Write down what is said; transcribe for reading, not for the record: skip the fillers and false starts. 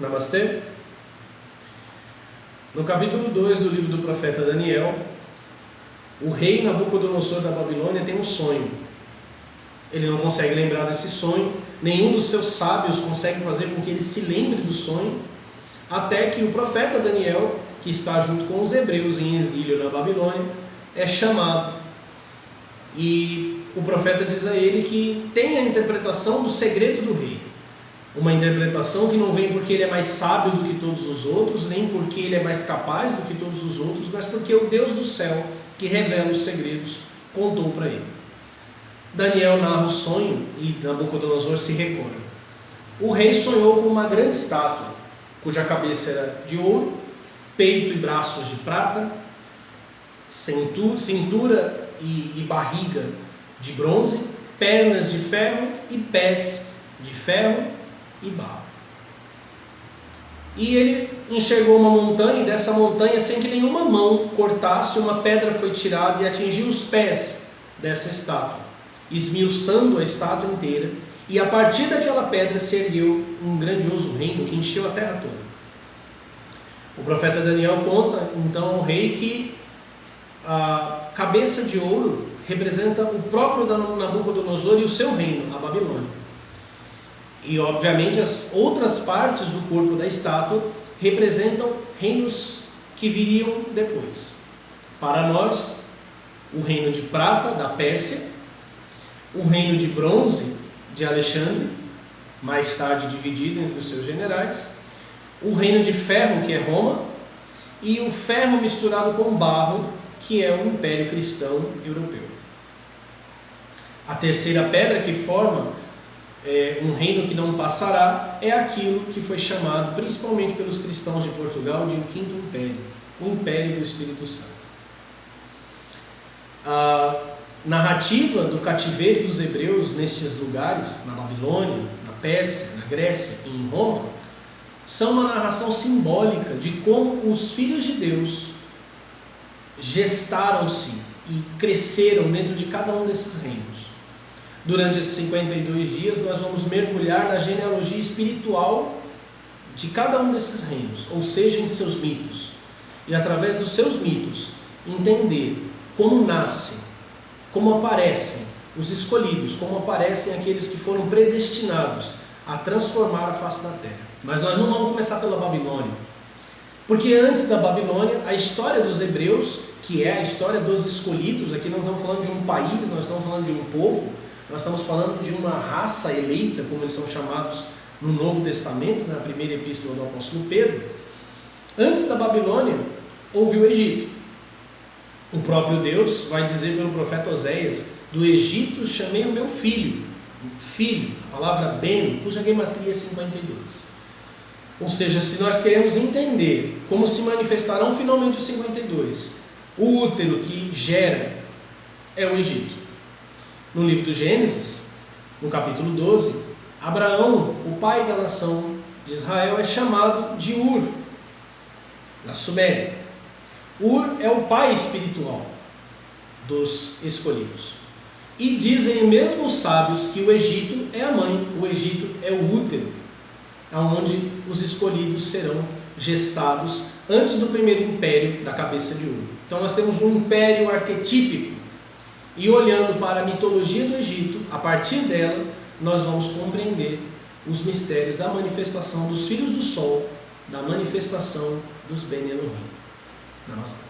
Namastê. No capítulo 2 do livro do profeta Daniel, o rei Nabucodonosor da Babilônia tem um sonho. Ele não consegue lembrar desse sonho, nenhum dos seus sábios consegue fazer com que ele se lembre do sonho, até que o profeta Daniel, que está junto com os hebreus em exílio na Babilônia, é chamado. E o profeta diz a ele que tem a interpretação do segredo do rei. Uma interpretação que não vem porque ele é mais sábio do que todos os outros, nem porque ele é mais capaz do que todos os outros, mas porque o Deus do céu, que revela os segredos, contou para ele. Daniel narra o sonho e Nabucodonosor se recorda. O rei sonhou com uma grande estátua, cuja cabeça era de ouro, peito e braços de prata, cintura e barriga de bronze, pernas de ferro e pés de ferro e barro. E ele enxergou uma montanha, e dessa montanha, sem que nenhuma mão cortasse, uma pedra foi tirada e atingiu os pés dessa estátua, esmiuçando a estátua inteira, e a partir daquela pedra se ergueu um grandioso reino que encheu a terra toda. O profeta Daniel conta então ao rei que a cabeça de ouro representa o próprio Nabucodonosor e o seu reino, a Babilônia. E obviamente as outras partes do corpo da estátua representam reinos que viriam depois. Para nós, o reino de prata da Pérsia, o reino de bronze de Alexandre, mais tarde dividido entre os seus generais, o reino de ferro, que é Roma, e o ferro misturado com barro, que é o Império Cristão Europeu. A terceira pedra que forma um reino que não passará é aquilo que foi chamado, principalmente pelos cristãos de Portugal, de um quinto império, o Império do Espírito Santo. A narrativa do cativeiro dos hebreus nestes lugares, na Babilônia, na Pérsia, na Grécia e em Roma, são uma narração simbólica de como os filhos de Deus gestaram-se e cresceram dentro de cada um desses reinos. Durante esses 52 dias nós vamos mergulhar na genealogia espiritual de cada um desses reinos, ou seja, em seus mitos. E através dos seus mitos, entender como nascem, como aparecem os escolhidos, como aparecem aqueles que foram predestinados a transformar a face da terra. Mas nós não vamos começar pela Babilônia, porque antes da Babilônia, a história dos hebreus, que é a história dos escolhidos, aqui não estamos falando de um país, nós estamos falando de um povo, nós estamos falando de uma raça eleita, como eles são chamados no Novo Testamento, na primeira epístola do apóstolo Pedro. Antes da Babilônia, houve o Egito. O próprio Deus vai dizer pelo profeta Oséias: do Egito chamei o meu filho. Filho, a palavra ben, cuja gematria é 52. Ou seja, se nós queremos entender como se manifestarão finalmente os 52, o útero que gera é o Egito. No livro do Gênesis, no capítulo 12, Abraão, o pai da nação de Israel, é chamado de Ur, na Suméria. Ur é o pai espiritual dos escolhidos. E dizem mesmo os sábios que o Egito é a mãe, o Egito é o útero, onde os escolhidos serão gestados antes do primeiro império da cabeça de Ur. Então nós temos um império arquetípico. E olhando para a mitologia do Egito, a partir dela, nós vamos compreender os mistérios da manifestação dos filhos do sol, da manifestação dos Ben Elohim. Namastê.